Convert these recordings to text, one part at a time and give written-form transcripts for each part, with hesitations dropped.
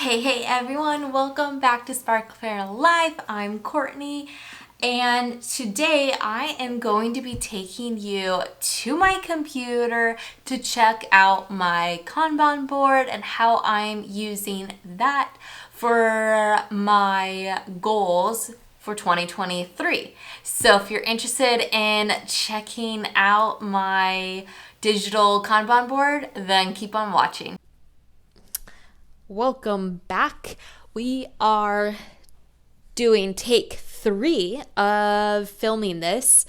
Hey everyone, welcome back to Sparkle Fair Life. I'm Courtney, and today I am going to be taking you to my computer to check out my Kanban board and how I'm using that for my goals for 2023. So if you're interested in checking out my digital Kanban board, then keep on watching. Welcome back. We are doing take 3 of filming this.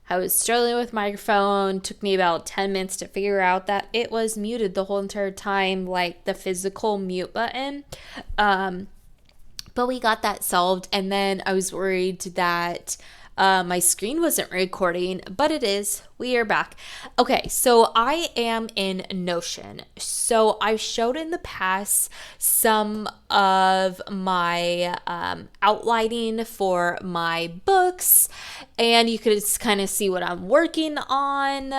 I was struggling with microphone. Took me about 10 minutes to figure out that it was muted the whole entire time, like the physical mute button. But we got that solved, and then I was worried that my screen wasn't recording, but it is. We are back. Okay, so I am in Notion. So I've showed in the past some of my outlining for my books, and you could kind of see what I'm working on.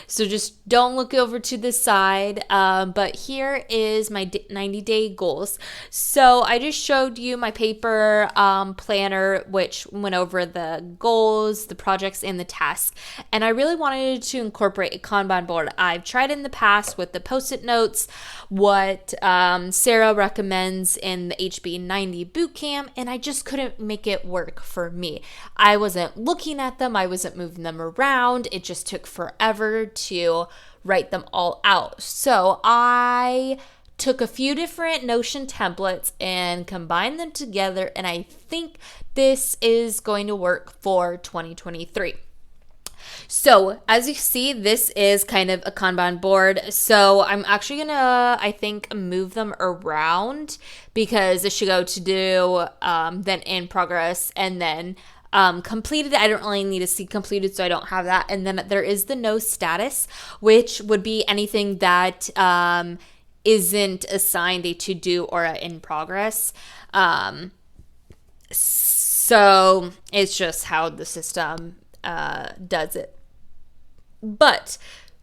So just don't look over to the side. But here is my 90-day goals. So I just showed you my paper planner, which went over the goals, the projects, and the tasks. And I really wanted to incorporate a Kanban board. I've tried in the past with the Post-it notes, what Sarah recommends in the HB90 bootcamp, and I just couldn't make it work for me. I wasn't looking at them. I wasn't moving them around. It just took forever to write them all out. So I took a few different Notion templates and combined them together, and I think this is going to work for 2023. So as you see, this is kind of a Kanban board. So I'm actually gonna, I think, move them around because it should go to do, then in progress, and then completed. I don't really need to see completed, so I don't have that. And then there is the no status, which would be anything that isn't assigned a to-do or a in progress. So it's just how the system does it. But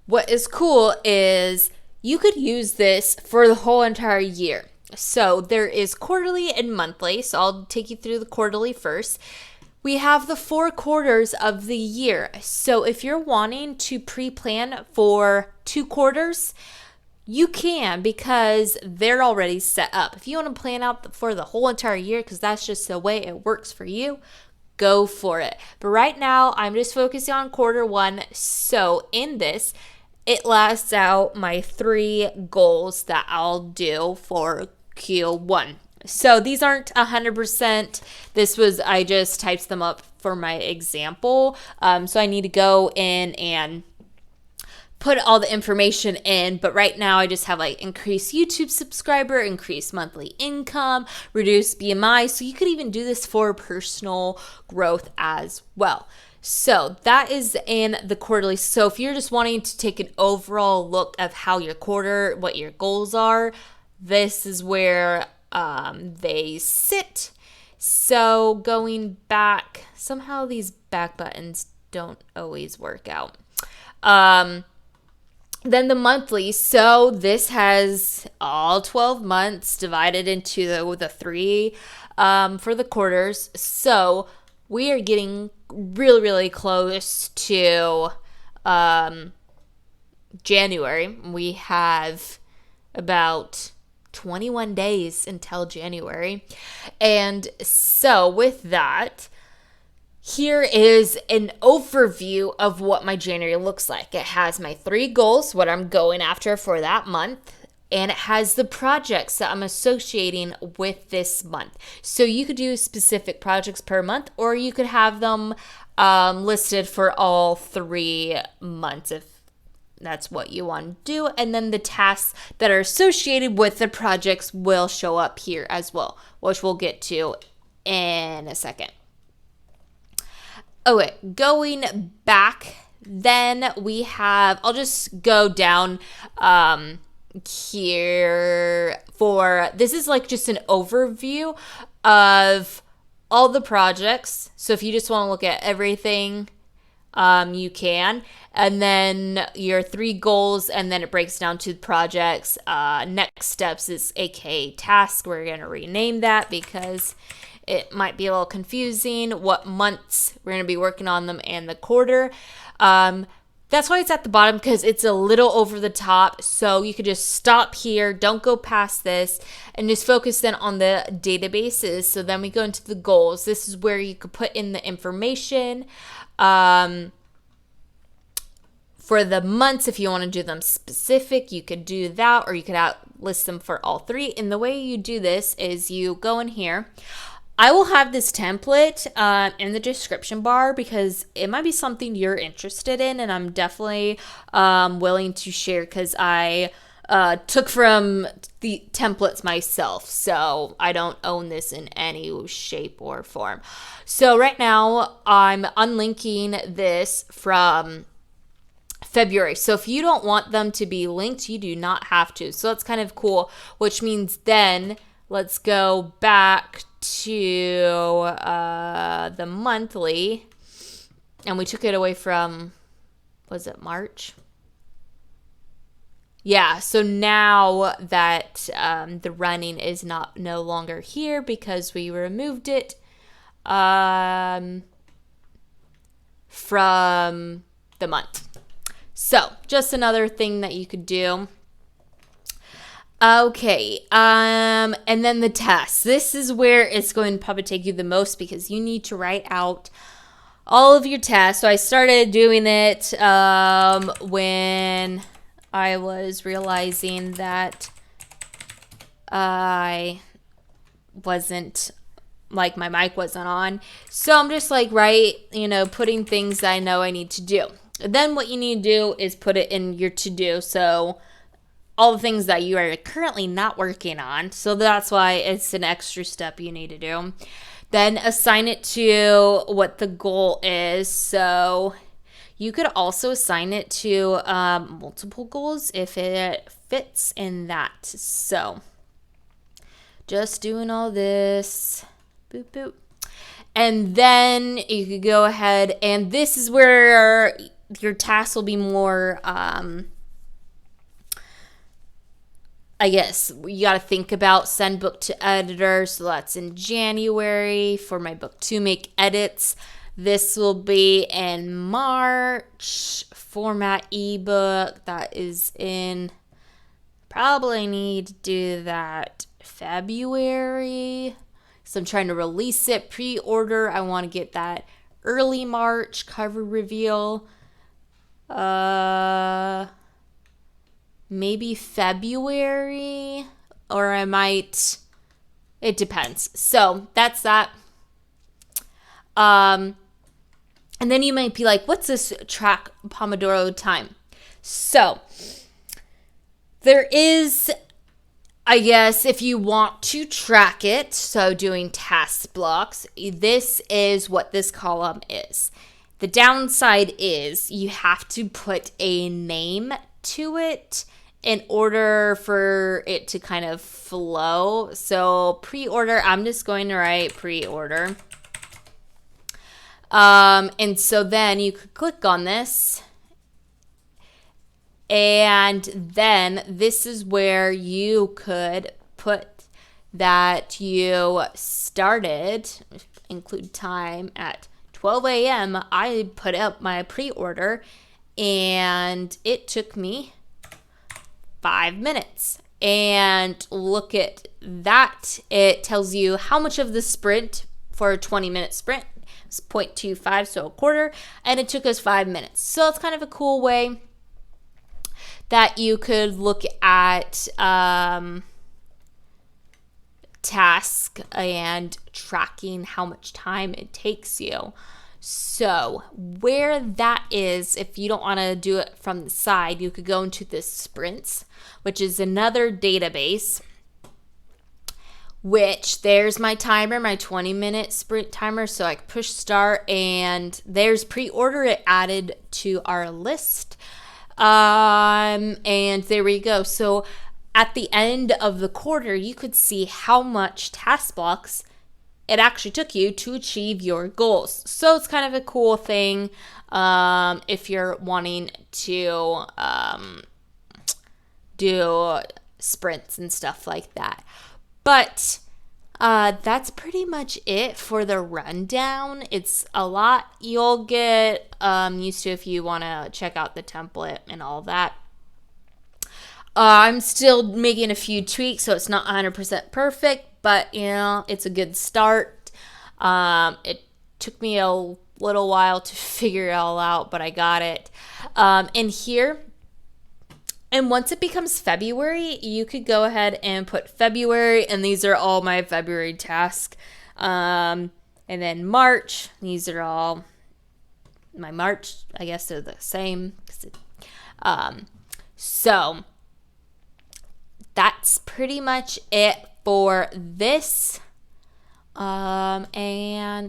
what is cool is you could use this for the whole entire year. So there is quarterly and monthly. So I'll take you through the quarterly first. We have the 4 quarters of the year. So if you're wanting to pre-plan for 2 quarters, you can, because they're already set up. If you want to plan out for the whole entire year, because that's just the way it works for you, go for it. But right now, I'm just focusing on quarter 1. So in this, it lasts out my 3 goals that I'll do for Q1. So these aren't 100%. I just typed them up for my example. So I need to go in and put all the information in, but right now I just have like increase YouTube subscriber, increase monthly income, reduce BMI. So you could even do this for personal growth as well. So that is in the quarterly. So if you're just wanting to take an overall look of how your quarter, what your goals are, this is where they sit. So going back, somehow these back buttons don't always work out. Then the monthly, so this has all 12 months divided into the 3 for the quarters. So we are getting really, really close to January. We have about 21 days until January. And so with that, here is an overview of what my January looks like. It has my 3 goals, what I'm going after for that month, and it has the projects that I'm associating with this month. So you could do specific projects per month, or you could have them listed for all 3 months if that's what you want to do. And then the tasks that are associated with the projects will show up here as well, which we'll get to in a second. Okay, going back, then we have, I'll just go down here for, this is like just an overview of all the projects. So if you just want to look at everything, you can. And then your 3 goals, and then it breaks down to projects. Next steps is aka task. We're going to rename that because it might be a little confusing what months we're going to be working on them and the quarter. That's why it's at the bottom, because it's a little over the top. So you could just stop here, don't go past this, and just focus then on the databases. So then we go into the goals. This is where you could put in the information for the months. If you want to do them specific, you could do that, or you could list them for all 3. And the way you do this is you go in here. I will have this template in the description bar because it might be something you're interested in, and I'm definitely willing to share because I took from the templates myself, so I don't own this in any shape or form. So right now I'm unlinking this from February. So if you don't want them to be linked, you do not have to. So that's kind of cool, which means then let's go back to the monthly, and we took it away from, was it March? Yeah, so now that the running is no longer here because we removed it from the month. So just another thing that you could do. Okay, and then the test. This is where it's going to probably take you the most because you need to write out all of your tests. So I started doing it when I was realizing that I wasn't, like, my mic wasn't on. So I'm just like, putting things that I know I need to do. Then what you need to do is put it in your to-do. So all the things that you are currently not working on. So that's why it's an extra step you need to do. Then assign it to what the goal is. So you could also assign it to multiple goals if it fits in that. So just doing all this. Boop, boop. And then you could go ahead, and this is where your tasks will be more I guess you got to think about send book to editor. So that's in January for my book to make edits. This will be in March. Format ebook. That is in, probably need to do that February. So I'm trying to release it. Pre-order. I want to get that early March. Cover reveal. Maybe February, or I might, it depends. So that's that. And then you might be like, what's this track Pomodoro time? So there is, I guess, if you want to track it, so doing task blocks, this is what this column is. The downside is you have to put a name to it in order for it to kind of flow. So pre-order, I'm just going to write pre-order. And so then you could click on this. And then this is where you could put that you started, include time at 12 a.m. I put up my pre-order and it took me 5 minutes. And look at that. It tells you how much of the sprint for a 20-minute sprint is 0.25, so a quarter, and it took us 5 minutes. So it's kind of a cool way that you could look at task and tracking how much time it takes you. So where that is, if you don't want to do it from the side, you could go into this sprints, which is another database, which there's my timer, my 20-minute sprint timer. So I can push start, and there's pre-order it added to our list. And there we go. So at the end of the quarter, you could see how much task blocks it actually took you to achieve your goals. So it's kind of a cool thing if you're wanting to do sprints and stuff like that. But that's pretty much it for the rundown. It's a lot you'll get used to if you want to check out the template and all that. I'm still making a few tweaks, so it's not 100% perfect, but it's a good start. It took me a little while to figure it all out, but I got it. And once it becomes February, you could go ahead and put February, and these are all my February tasks. And then March, these are all my March. I guess they're the same. So that's pretty much it for this. And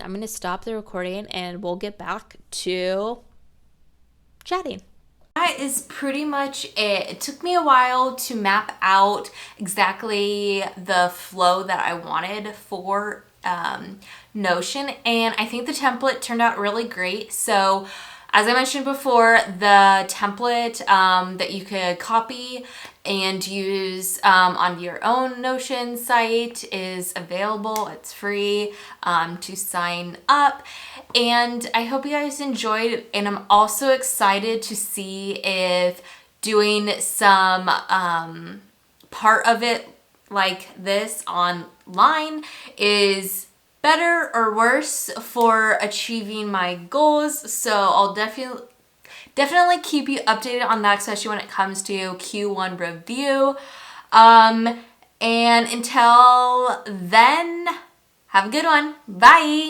I'm going to stop the recording, and we'll get back to chatting. That is pretty much it. It took me a while to map out exactly the flow that I wanted for Notion, and I think the template turned out really great. So as I mentioned before, the template that you could copy and use on your own Notion site is available. It's free to sign up. And I hope you guys enjoyed it. And I'm also excited to see if doing some part of it like this online is better or worse for achieving my goals. So I'll definitely keep you updated on that, especially when it comes to Q1 review. And until then, have a good one. Bye.